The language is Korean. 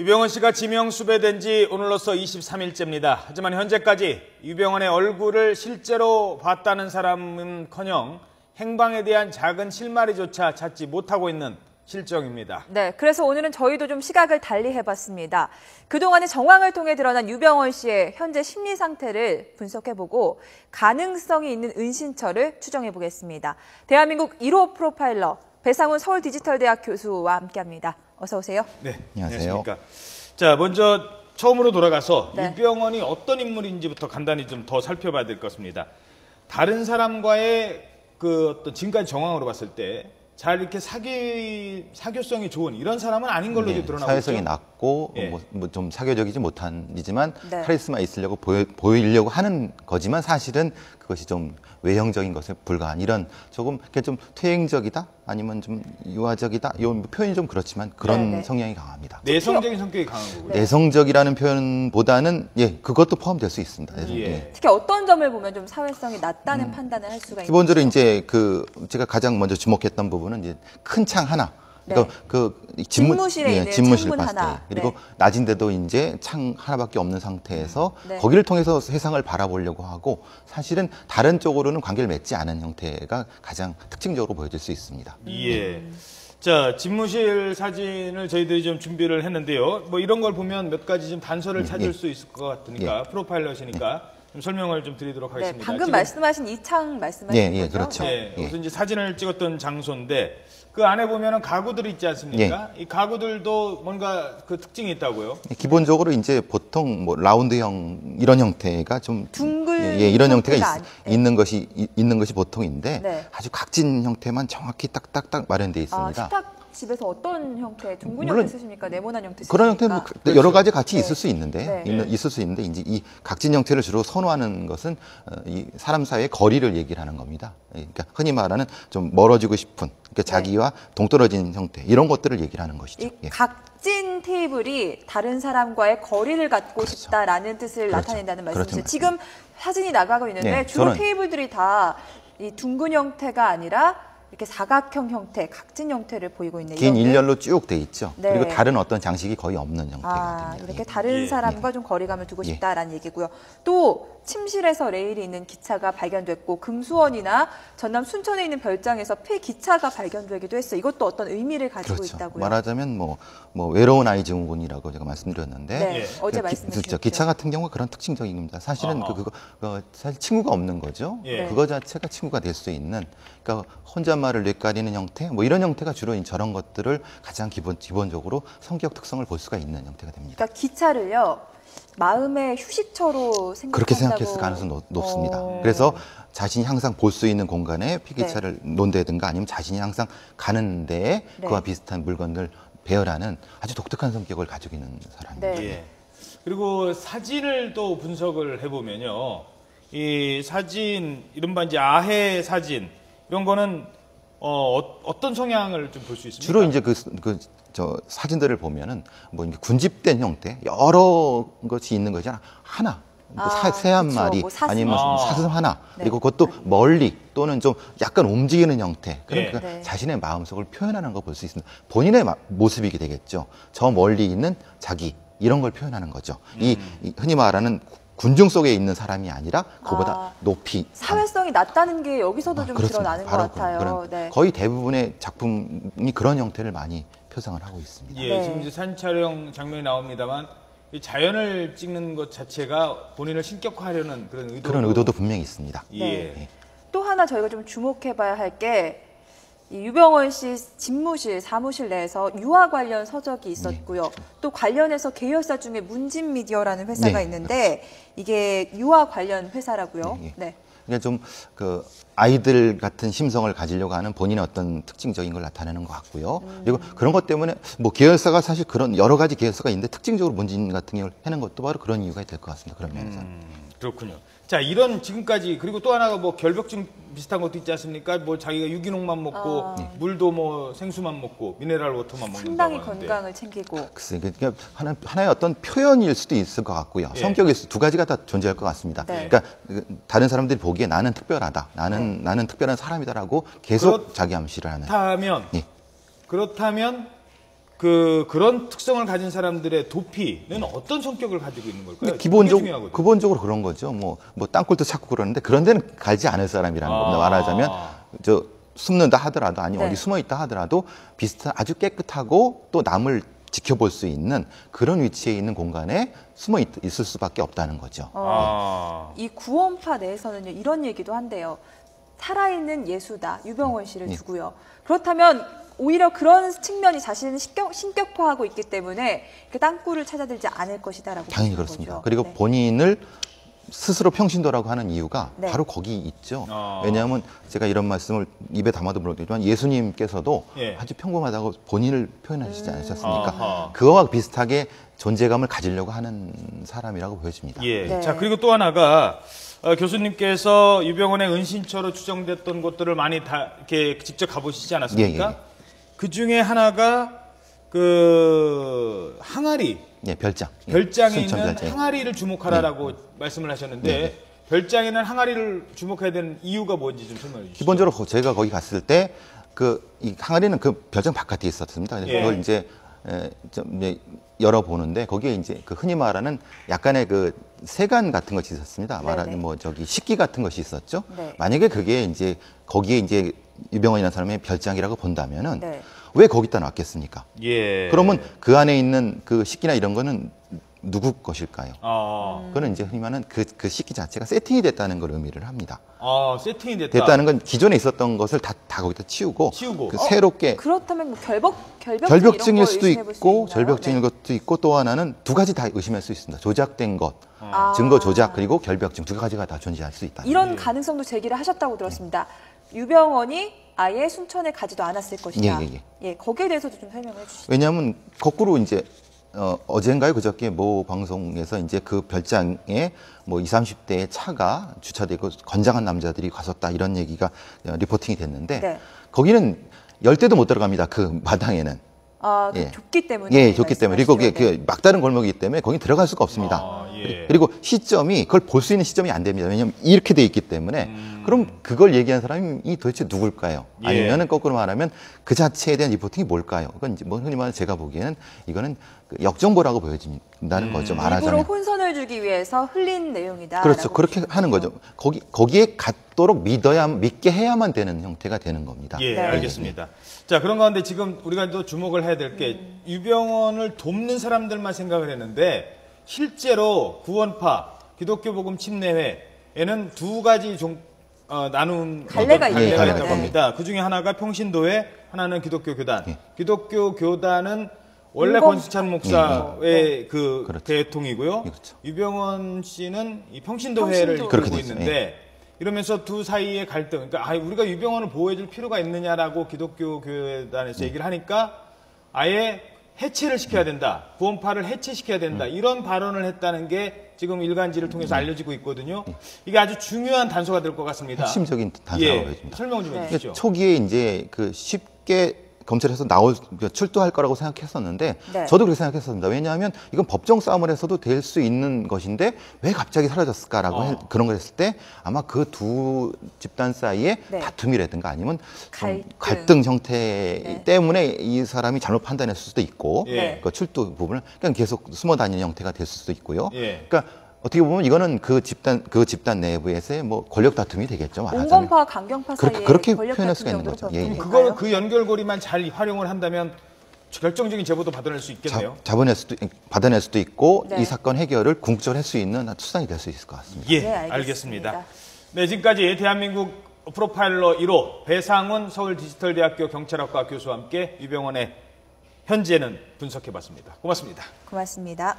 유병헌 씨가 지명 수배된 지 오늘로써 23일째입니다. 하지만 현재까지 유병헌의 얼굴을 실제로 봤다는 사람은커녕 행방에 대한 작은 실마리조차 찾지 못하고 있는 실정입니다. 네, 그래서 오늘은 저희도 좀 시각을 달리 해봤습니다. 그동안의 정황을 통해 드러난 유병헌 씨의 현재 심리 상태를 분석해보고 가능성이 있는 은신처를 추정해보겠습니다. 대한민국 1호 프로파일러 배상훈 서울디지털대학 교수와 함께합니다. 어서 오세요. 네, 안녕하세요. 자, 먼저 처음으로 돌아가서 네. 유병헌이 어떤 인물인지부터 간단히 좀 더 살펴봐야 될 것 같습니다. 다른 사람과의 그 어떤 지금까지 정황으로 봤을 때 잘 이렇게 사교성이 좋은 이런 사람은 아닌 걸로 드러나고 있죠. 사회성이 낮고 예. 좀 사교적이지 못한이지만 네. 카리스마 있으려고 보이려고 하는 거지만 사실은 그것이 좀 외형적인 것에 불과한 이런 조금 좀 퇴행적이다 아니면 좀 유아적이다 이 표현이 좀 그렇지만 그런 네네. 성향이 강합니다. 내성적인 성격이 강한 거고요. 내성적이라는 표현보다는 그것도 포함될 수 있습니다. 예. 특히 어떤 점을 보면 좀 사회성이 낮다는 판단을 할 수가 있는 기본적으로 이제 제가 가장 먼저 주목했던 부분은 이제 큰 창 하나. 그러니까 집무실에 있는 집무실 창문 봤을 때 하나. 그리고 네. 낮인데도 이제 창 하나밖에 없는 상태에서 네. 거기를 통해서 세상을 바라보려고 하고 사실은 다른 쪽으로는 관계를 맺지 않은 형태가 가장 특징적으로 보여질 수 있습니다. 예. 자, 집무실 사진을 저희들이 좀 준비를 했는데요. 뭐 이런 걸 보면 몇 가지 좀 단서를 찾을 수 있을 것 같으니까 프로파일러시니까 좀 설명을 좀 드리도록 하겠습니다. 네, 방금 지금, 말씀하신 이 창 말씀하시는 거죠? 그렇죠. 예, 예. 우선 이제 사진을 찍었던 장소인데 그 안에 보면은 가구들이 있지 않습니까? 이 가구들도 뭔가 그 특징이 있다고요? 기본적으로 이제 보통 뭐 라운드형 이런 형태가 좀 둥글 이런 형태가 형태가 있는 것이 보통인데 네. 아주 각진 형태만 정확히 딱딱딱 마련되어 있습니다. 식탁집에서 어떤 형태, 둥근 물론 형태 쓰십니까? 네모난 형태 쓰십니까? 그런 형태는 여러 가지 같이 있을 수 네. 있을 수 있는데 이제 이 각진 형태를 주로 선호하는 것은 이 사람 사이의 거리를 얘기를 하는 겁니다. 그러니까 흔히 말하는 좀 멀어지고 싶은 그러니까 자기와 동떨어진 형태 이런 것들을 얘기를 하는 것이죠. 이 각진 테이블이 다른 사람과의 거리를 갖고 싶다라는 뜻을 나타낸다는 말씀이시죠. 지금 사진이 나가고 있는데 주로 테이블들이 다 이 둥근 형태가 아니라 이렇게 사각형 형태, 각진 형태를 보이고 있네요. 긴 일렬로 쭉 돼 있죠. 네. 그리고 다른 어떤 장식이 거의 없는 형태거든요. 이렇게 다른 사람과 좀 거리감을 두고 싶다라는 얘기고요. 또 침실에서 레일이 있는 기차가 발견됐고 금수원이나 전남 순천에 있는 별장에서 폐기차가 발견되기도 했어요. 이것도 어떤 의미를 가지고 있다고요. 말하자면 뭐 외로운 아이 증후군이라고 제가 말씀드렸는데 어제 말씀드렸죠. 기차 같은 경우가 그런 특징적인 겁니다. 사실은 사실 친구가 없는 거죠. 그거 자체가 친구가 될 수 있는 그러니까 혼잣말을 뇌까리는 형태 뭐 이런 형태가 주로 저런 것들을 가장 기본적으로 성격 특성을 볼 수가 있는 형태가 됩니다. 그러니까 기차를요. 마음의 휴식처로 생각한다고. 그렇게 생각했을 가능성이 높습니다. 그래서 자신이 항상 볼 수 있는 공간에 폐기차를 놓는다든가 아니면 자신이 항상 가는 데에 그와 비슷한 물건을 배열하는 아주 독특한 성격을 가지고 있는 사람입니다. 예. 그리고 사진을 또 분석을 해보면요. 이 사진, 이른바 이제 아해 사진, 이런 거는 어떤 성향을 좀 볼 수 있습니까? 주로 이제 저 사진들을 보면은 뭐 이게 군집된 형태 여러 것이 있는 거잖아. 하나. 새 한 마리 아니면 사슴 하나 그리고 그것도 멀리 또는 좀 약간 움직이는 형태 그런 자신의 마음속을 표현하는 거 볼 수 있습니다. 본인의 모습이게 되겠죠. 저 멀리 있는 자기 이런 걸 표현하는 거죠. 이 흔히 말하는 군중 속에 있는 사람이 아니라 그보다 높이 사회성이 낮다는 게 여기서도 좀 드러나는 것 같아요. 거의 대부분의 작품이 그런 형태를 많이 표상을 하고 있습니다. 예, 지금 이제 사진 촬영 장면이 나옵니다만 이 자연을 찍는 것 자체가 본인을 신격화하려는 그런 의도도 분명히 있습니다. 예. 또 하나 저희가 좀 주목해봐야 할 게 유병헌 씨 집무실, 사무실 내에서 유아 관련 서적이 있었고요. 또 관련해서 계열사 중에 문진미디어라는 회사가 있는데 이게 유아 관련 회사라고요. 그러니까 좀 아이들 같은 심성을 가지려고 하는 본인의 어떤 특징적인 걸 나타내는 것 같고요. 그리고 그런 것 때문에 뭐 계열사가 사실 그런 여러 가지 계열사가 있는데 특징적으로 문진 같은 경우를 하는 것도 바로 그런 이유가 될 것 같습니다. 그런 면에서. 그렇군요. 자, 이런 지금까지 그리고 또 하나가 뭐 결벽증 비슷한 것도 있지 않습니까? 뭐 자기가 유기농만 먹고 물도 뭐 생수만 먹고 미네랄 워터만 먹는다고 상당히 하는데. 건강을 챙기고. 글쎄, 그러니까 하나의 어떤 표현일 수도 있을 것 같고요. 성격일 두 가지가 다 존재할 것 같습니다. 그러니까 다른 사람들이 보기에 나는 특별하다, 나는 특별한 사람이다라고 계속 자기 암시를 하는. 그렇다면 그런 특성을 가진 사람들의 도피는 어떤 성격을 가지고 있는 걸까요? 기본적으로 그런 거죠. 뭐 땅굴도 찾고 그러는데 그런 데는 가지 않을 사람이라는 겁니다. 말하자면 숨는다 하더라도 아니면 어디 숨어 있다 하더라도 비슷한 아주 깨끗하고 또 남을 지켜볼 수 있는 그런 위치에 있는 공간에 숨어 있을 수밖에 없다는 거죠. 이 구원파 내에서는요, 이런 얘기도 한대요. 살아있는 예수다, 유병원 씨를 두고요. 그렇다면 오히려 그런 측면이 자신을 신격화하고 있기 때문에 그 땅굴을 찾아들지 않을 것이다라고 당연히 그렇습니다. 거죠. 그리고 본인을 스스로 평신도라고 하는 이유가 바로 거기 있죠. 왜냐하면 제가 이런 말씀을 입에 담아도 모르겠지만 예수님께서도 아주 평범하다고 본인을 표현하시지 않으셨습니까? 그거와 비슷하게 존재감을 가지려고 하는 사람이라고 보여집니다. 자, 그리고 또 하나가 교수님께서 유병원의 은신처로 추정됐던 곳들을 많이 다 이렇게 직접 가보시지 않았습니까? 그 중에 하나가 그 항아리, 별장에 있는 항아리를 주목하라라고 말씀을 하셨는데 별장에는 항아리를 주목해야 되는 이유가 뭔지 좀 설명해 주시죠. 기본적으로 제가 거기 갔을 때 이 항아리는 그 별장 바깥에 있었습니다. 그걸 이제 열어보는데 거기에 이제 그 흔히 말하는 약간의 그 세간 같은 것이 있었습니다. 말하는 식기 같은 것이 있었죠. 만약에 그게 이제 거기에 이제 유병원이라는 사람의 별장이라고 본다면은 왜 거기다 놨겠습니까? 그러면 그 안에 있는 그 식기나 이런 거는 누구 것일까요? 그거는 이제 흔히 말하는 그 식기 자체가 세팅이 됐다는 걸 의미를 합니다. 세팅이 됐다는 건 기존에 있었던 것을 다 거기다 치우고 그 새롭게 그렇다면 뭐 결벽증일 수도 있고 절벽증일 것도 있고 또 하나는 두 가지 다 의심할 수 있습니다. 조작된 것, 증거 조작 그리고 결벽증 두 가지가 다 존재할 수 있다. 이런 가능성도 제기를 하셨다고 들었습니다. 유병원이 아예 순천에 가지도 않았을 것이다. 거기에 대해서도 좀 설명해 주시죠. 왜냐하면 거꾸로 이제 어젠가요 그저께 모 방송에서 이제 그 별장에 뭐 20, 30대의 차가 주차돼 있고 건장한 남자들이 갔었다 이런 얘기가 리포팅이 됐는데 거기는 열대도 못 들어갑니다. 그 마당에는. 좁기 때문에. 좁기 때문에. 그리고 그 막다른 골목이기 때문에 거기 들어갈 수가 없습니다. 그리고 시점이 그걸 볼 수 있는 시점이 안 됩니다. 왜냐하면 이렇게 돼 있기 때문에. 그럼 그걸 얘기한 사람이 도대체 누굴까요? 아니면은 거꾸로 말하면 그 자체에 대한 리포팅이 뭘까요? 그건 이제 뭐 흔히 말하는 제가 보기에는 이거는 역정보라고 보여진다는 거죠. 말하자면. 일부러 혼선을 주기 위해서 흘린 내용이다. 그렇죠. 그렇게 하는 거죠. 거기에 갖도록 믿게 해야만 되는 형태가 되는 겁니다. 알겠습니다. 자, 그런 가운데 지금 우리가 또 주목을 해야 될 게 유병원을 돕는 사람들만 생각을 했는데 실제로 구원파, 기독교 복음 침례회에는 두 가지 나눔 갈래가 있는 겁니다. 그 중에 하나가 평신도회, 하나는 기독교 교단. 기독교 교단은 원래 권수찬 목사의 그 대통이고요. 유병원 씨는 이 평신도회를 이끌고 있는데 이러면서 두 사이의 갈등. 그러니까 우리가 유병원을 보호해줄 필요가 있느냐라고 기독교 교단에서 얘기를 하니까 아예 해체를 시켜야 된다. 구원파를 해체시켜야 된다. 이런 발언을 했다는 게 지금 일간지를 통해서 알려지고 있거든요. 이게 아주 중요한 단서가 될 것 같습니다. 핵심적인 단서라고 보여집니다. 설명 좀 해주시죠. 초기에 이제 쉽게 검찰에서 출두할 거라고 생각했었는데 저도 그렇게 생각했었습니다. 왜냐하면 이건 법정 싸움을 해서도 될 수 있는 것인데 왜 갑자기 사라졌을까라고 그런 걸 했을 때 아마 그 두 집단 사이에 다툼이라든가 아니면 갈등 형태 때문에 이 사람이 잘못 판단했을 수도 있고 그 출두 부분을 그냥 계속 숨어 다니는 형태가 됐을 수도 있고요. 그러니까 어떻게 보면 이거는 그 집단 내부에서의 뭐 권력 다툼이 되겠죠. 온건파, 강경파 사이에 그렇게 권력 표현할 다툼 수가 있는 거죠. 그걸 그 연결고리만 잘 활용을 한다면 결정적인 제보도 받아낼 수 있겠네요. 받아낼 수도 있고 이 사건 해결을 궁극적으로 할 수 있는 수단이 될 수 있을 것 같습니다. 알겠습니다. 네, 지금까지 대한민국 프로파일러 1호 배상훈 서울디지털대학교 경찰학과 교수와 함께 유병원의 현재는 분석해봤습니다. 고맙습니다. 고맙습니다.